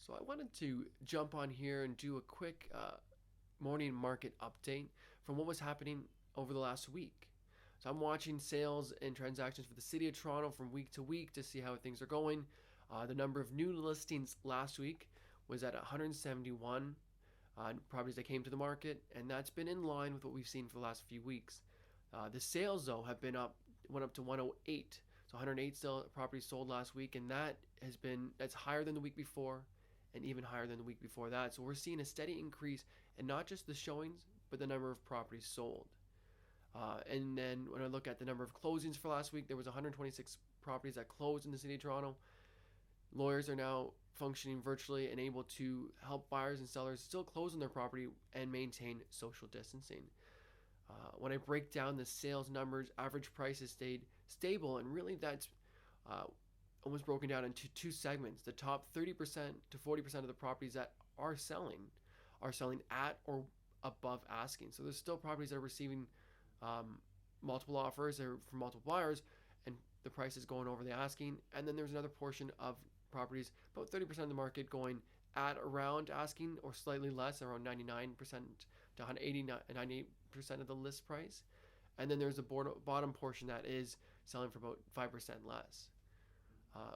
So I wanted to jump on here and do a quick morning market update from what was happening over the last week. So I'm watching sales and transactions for the city of Toronto from week to week to see how things are going. The number of new listings last week was at 171 properties that came to the market, and that's been in line with what we've seen for the last few weeks. The sales though have been up, went up to 108. So 108 still properties sold last week, and that's higher than the week before, and even higher than the week before that. So we're seeing a steady increase in not just the showings, but the number of properties sold. And then when I look at the number of closings for last week, there was 126 properties that closed in the city of Toronto. Lawyers are now functioning virtually and able to help buyers and sellers still close on their property and maintain social distancing. When I break down the sales numbers, average prices stayed stable, and really that's uh, almost broken down into two segments. The top 30% to 40% of the properties that are selling at or above asking. So there's still properties that are receiving multiple offers or from multiple buyers, and the price is going over the asking. And then there's another portion of properties, about 30% of the market, going at around asking or slightly less, around 99% to 98% of the list price. And then there's a bottom portion that is selling for about 5% less.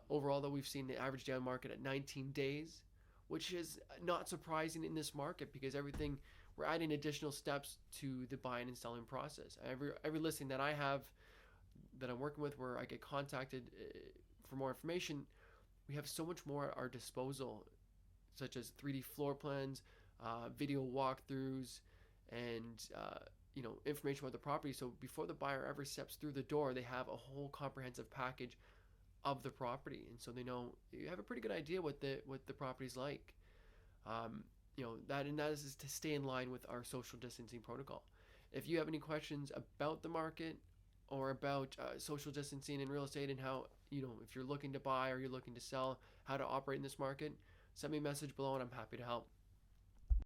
Overall, though, we've seen the average down market at 19 days, which is not surprising in this market because we're adding additional steps to the buying and selling process. Every listing that I have that I'm working with where I get contacted for more information, we have so much more at our disposal, such as 3D floor plans, video walkthroughs, and information about the property. So before the buyer ever steps through the door, they have a whole comprehensive package of the property, and so they know you have a pretty good idea what the property's like. That is to stay in line with our social distancing protocol. If you have any questions about the market or about social distancing in real estate and how if you're looking to buy or you're looking to sell, how to operate in this market, send me a message below and I'm happy to help.